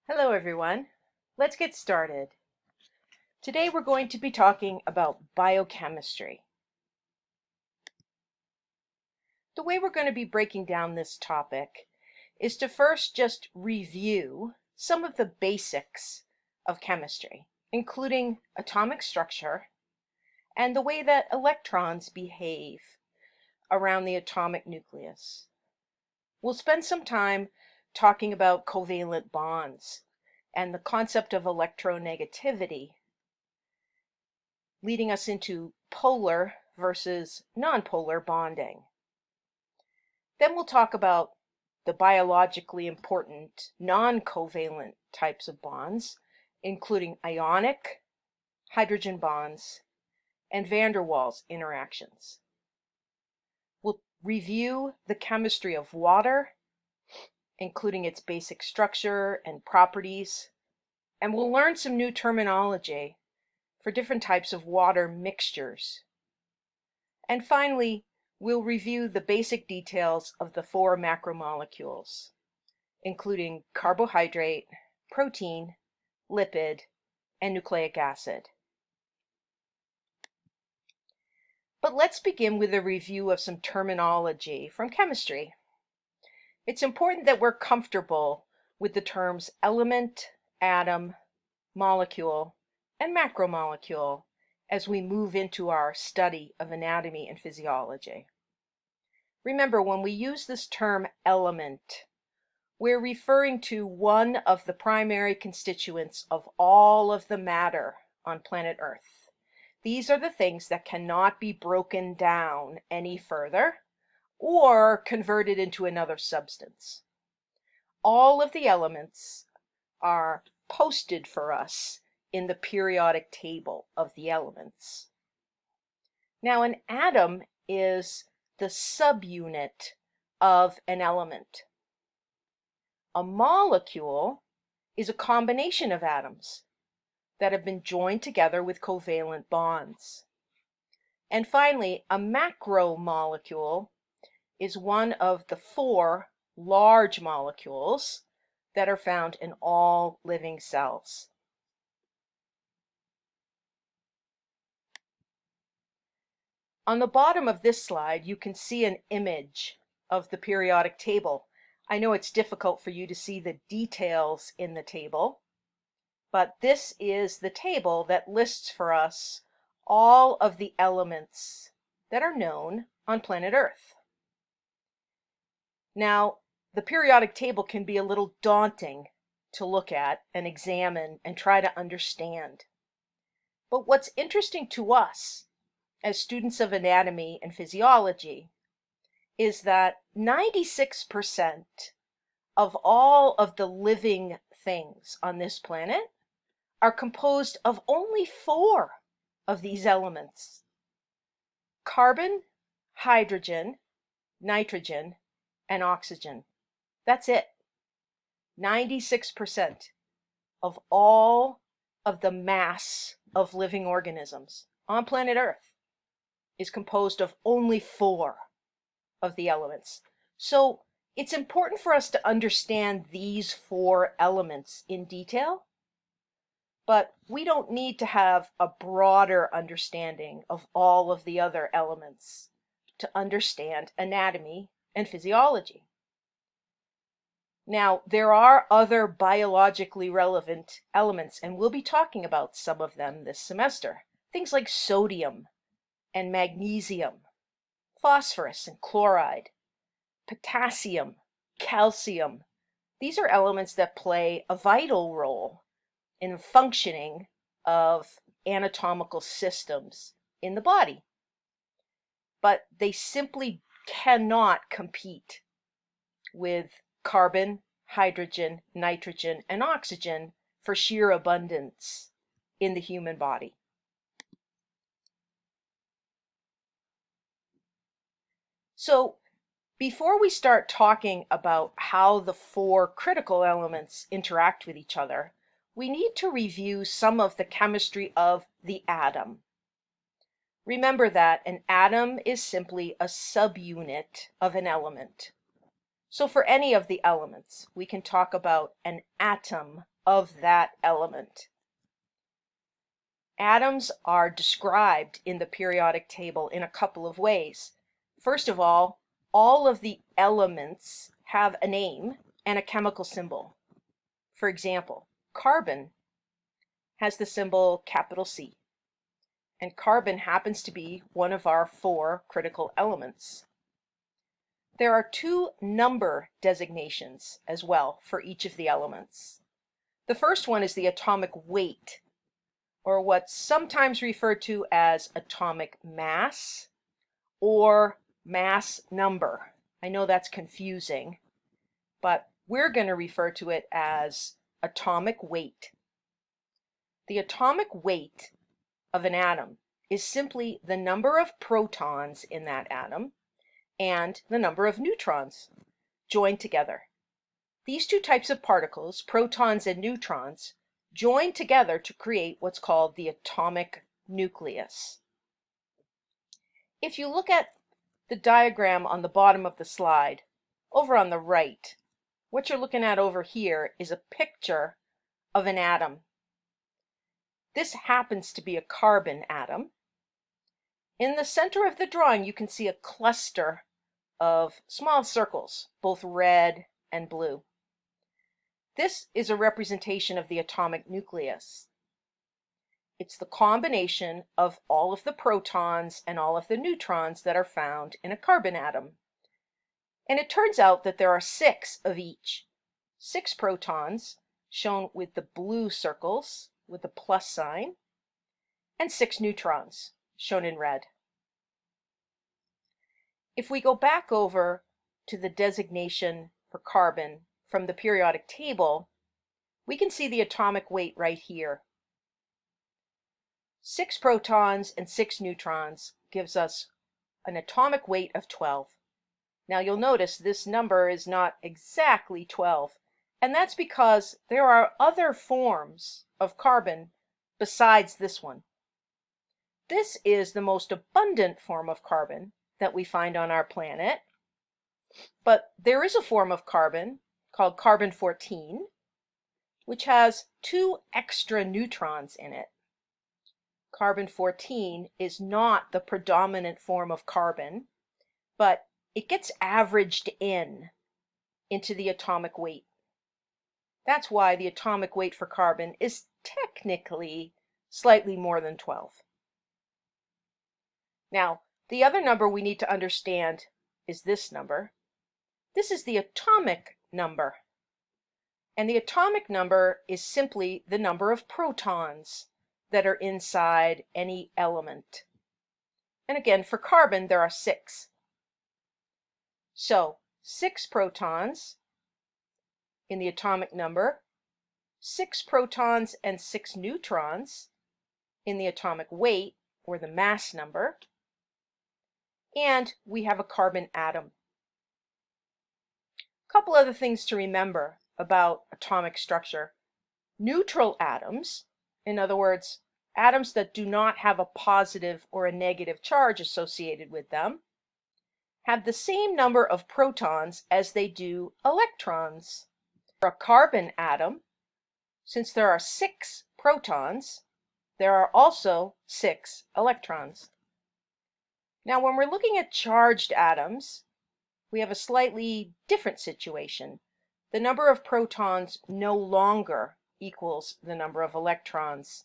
Hello everyone. Let's get started. Today we're going to be talking about biochemistry. The way we're going to be breaking down this topic is to first just review some of the basics of chemistry, including atomic structure and the way that electrons behave around the atomic nucleus. We'll spend some time talking about covalent bonds and the concept of electronegativity, leading us into polar versus nonpolar bonding. Then we'll talk about the biologically important non-covalent types of bonds, including ionic, hydrogen bonds, and van der Waals interactions. We'll review the chemistry of water, including its basic structure and properties, and we'll learn some new terminology for different types of water mixtures. And finally, we'll review the basic details of the 4 macromolecules, including carbohydrate, protein, lipid, and nucleic acid. But let's begin with a review of some terminology from chemistry. It's important that we're comfortable with the terms element, atom, molecule, and macromolecule as we move into our study of anatomy and physiology. Remember, when we use this term element, we're referring to one of the primary constituents of all of the matter on planet Earth. These are the things that cannot be broken down any further or converted into another substance. All of the elements are posted for us in the periodic table of the elements. Now, an atom is the subunit of an element. A molecule is a combination of atoms that have been joined together with covalent bonds. And finally, a macromolecule is one of the 4 large molecules that are found in all living cells. On the bottom of this slide, you can see an image of the periodic table. I know it's difficult for you to see the details in the table, but this is the table that lists for us all of the elements that are known on planet Earth. Now, the periodic table can be a little daunting to look at and examine and try to understand. But what's interesting to us as students of anatomy and physiology is that 96% of all of the living things on this planet are composed of only 4 of these elements: carbon, hydrogen, nitrogen, and oxygen. That's it. 96% of all of the mass of living organisms on planet Earth is composed of only 4 of the elements. So it's important for us to understand these 4 elements in detail, but we don't need to have a broader understanding of all of the other elements to understand anatomy and physiology. Now, there are other biologically relevant elements, and we'll be talking about some of them this semester. Things like sodium and magnesium, phosphorus and chloride, potassium, calcium. These are elements that play a vital role in the functioning of anatomical systems in the body. But they simply cannot compete with carbon, hydrogen, nitrogen, and oxygen for sheer abundance in the human body. So before we start talking about how the 4 critical elements interact with each other, we need to review some of the chemistry of the atom. Remember that an atom is simply a subunit of an element. So for any of the elements, we can talk about an atom of that element. Atoms are described in the periodic table in a couple of ways. First of all of the elements have a name and a chemical symbol. For example, carbon has the symbol capital C, and carbon happens to be one of our 4 critical elements. There are 2 number designations as well for each of the elements. The first one is the atomic weight, or what's sometimes referred to as atomic mass or mass number. I know that's confusing, but we're going to refer to it as atomic weight. The atomic weight of an atom is simply the number of protons in that atom and the number of neutrons joined together. These 2 types of particles, protons and neutrons, join together to create what's called the atomic nucleus. If you look at the diagram on the bottom of the slide, over on the right, what you're looking at over here is a picture of an atom. This happens to be a carbon atom. In the center of the drawing, you can see a cluster of small circles, both red and blue. This is a representation of the atomic nucleus. It's the combination of all of the protons and all of the neutrons that are found in a carbon atom. And it turns out that there are 6 of each. 6 protons, shown with the blue circles with the plus sign, and 6 neutrons, shown in red. If we go back over to the designation for carbon from the periodic table, we can see the atomic weight right here. 6 protons and 6 neutrons gives us an atomic weight of 12. Now you'll notice this number is not exactly 12, and that's because there are other forms of carbon besides this one. This is the most abundant form of carbon that we find on our planet, but there is a form of carbon called carbon-14, which has 2 extra neutrons in it. Carbon-14 is not the predominant form of carbon, but it gets averaged into the atomic weight. That's why the atomic weight for carbon is technically slightly more than 12. Now, the other number we need to understand is this number. This is the atomic number. And the atomic number is simply the number of protons that are inside any element. And again, for carbon, there are 6. So 6 protons in the atomic number, 6 protons and 6 neutrons in the atomic weight, or the mass number, and we have a carbon atom. A couple other things to remember about atomic structure. Neutral atoms, in other words, atoms that do not have a positive or a negative charge associated with them, have the same number of protons as they do electrons. For a carbon atom, since there are 6 protons, there are also 6 electrons. Now, when we're looking at charged atoms, we have a slightly different situation. The number of protons no longer equals the number of electrons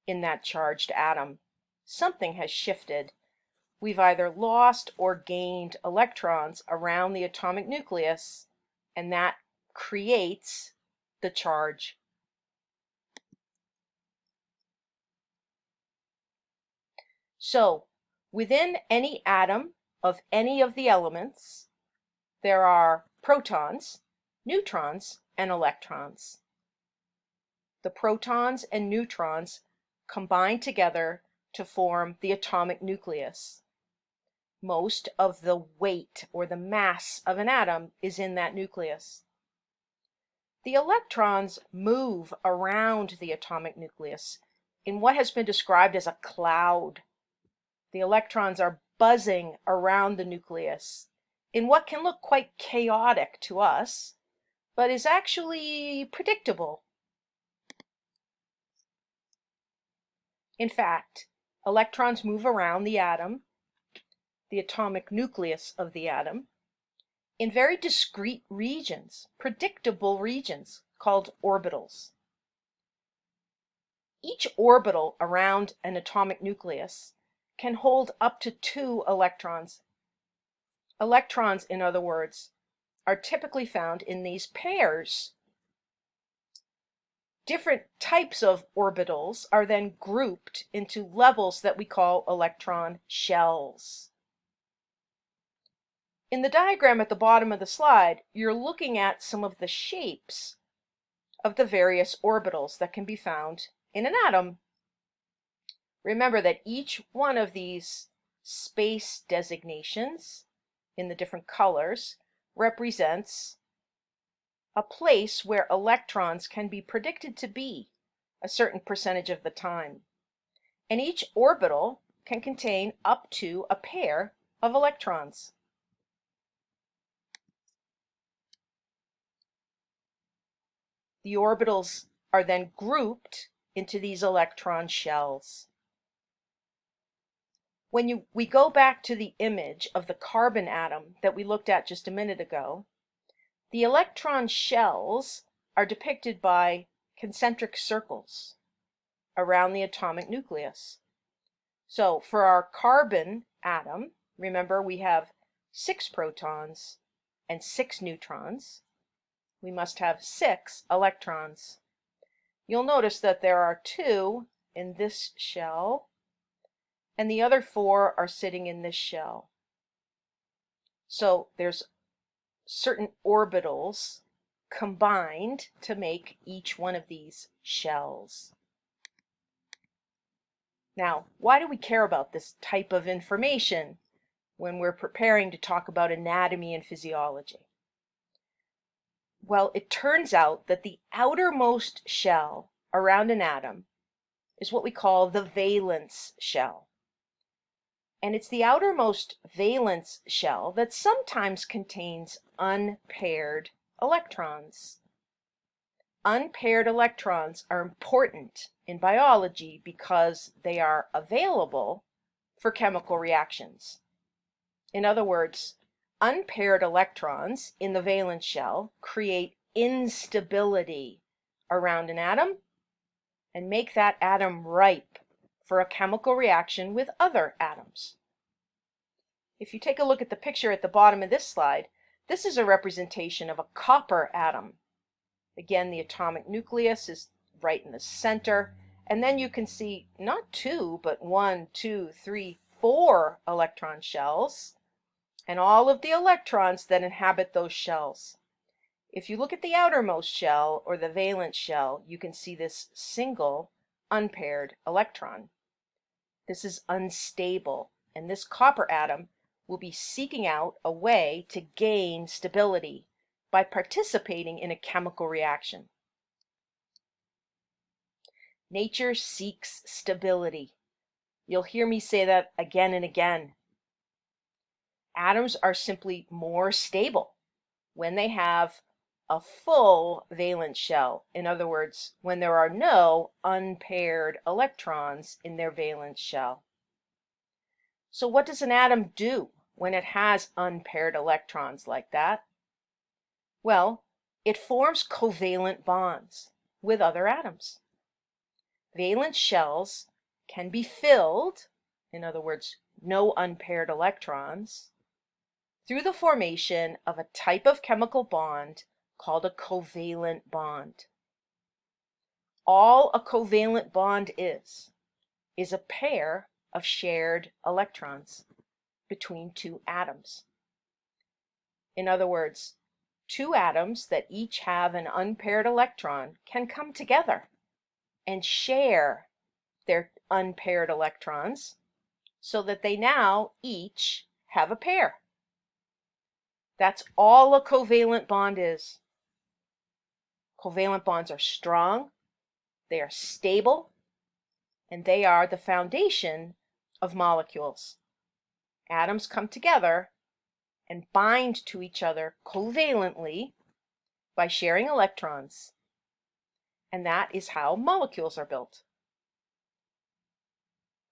in that charged atom. Something has shifted. We've either lost or gained electrons around the atomic nucleus, and that creates the charge. So, within any atom of any of the elements, there are protons, neutrons, and electrons. The protons and neutrons combine together to form the atomic nucleus. Most of the weight or the mass of an atom is in that nucleus. The electrons move around the atomic nucleus in what has been described as a cloud. The electrons are buzzing around the nucleus, in what can look quite chaotic to us, but is actually predictable. In fact, electrons move around the atom, the atomic nucleus of the atom, in very discrete regions, predictable regions called orbitals. Each orbital around an atomic nucleus can hold up to 2 electrons. Electrons, in other words, are typically found in these pairs. Different types of orbitals are then grouped into levels that we call electron shells. In the diagram at the bottom of the slide, you're looking at some of the shapes of the various orbitals that can be found in an atom. Remember that each one of these space designations in the different colors represents a place where electrons can be predicted to be a certain percentage of the time. And each orbital can contain up to a pair of electrons. The orbitals are then grouped into these electron shells. When we go back to the image of the carbon atom that we looked at just a minute ago, the electron shells are depicted by concentric circles around the atomic nucleus. So for our carbon atom, remember we have 6 protons and 6 neutrons. We must have 6 electrons. You'll notice that there are 2 in this shell, and the other 4 are sitting in this shell. So there's certain orbitals combined to make each one of these shells. Now, why do we care about this type of information when we're preparing to talk about anatomy and physiology? Well, it turns out that the outermost shell around an atom is what we call the valence shell. And it's the outermost valence shell that sometimes contains unpaired electrons. Unpaired electrons are important in biology because they are available for chemical reactions. In other words, unpaired electrons in the valence shell create instability around an atom and make that atom ripe for a chemical reaction with other atoms. If you take a look at the picture at the bottom of this slide, this is a representation of a copper atom. Again, the atomic nucleus is right in the center, and then you can see not 2, but 1, 2, 3, 4 electron shells, and all of the electrons that inhabit those shells. If you look at the outermost shell, or the valence shell, you can see this single unpaired electron. This is unstable, and this copper atom will be seeking out a way to gain stability by participating in a chemical reaction. Nature seeks stability. You'll hear me say that again and again. Atoms are simply more stable when they have a full valence shell. In other words, when there are no unpaired electrons in their valence shell. So what does an atom do when it has unpaired electrons like that? Well, it forms covalent bonds with other atoms. Valence shells can be filled, in other words, no unpaired electrons, through the formation of a type of chemical bond called a covalent bond. All a covalent bond is a pair of shared electrons between 2 atoms. In other words, 2 atoms that each have an unpaired electron can come together and share their unpaired electrons so that they now each have a pair. That's all a covalent bond is. Covalent bonds are strong, they are stable, and they are the foundation of molecules. Atoms come together and bind to each other covalently by sharing electrons. And that is how molecules are built.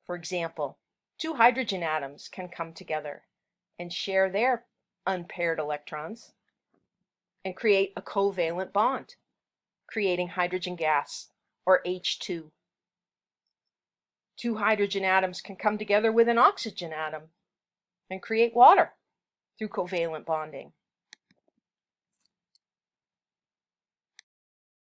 For example, two hydrogen atoms can come together and share their unpaired electrons and create a covalent bond, creating hydrogen gas, or H2. Two hydrogen atoms can come together with an oxygen atom and create water through covalent bonding.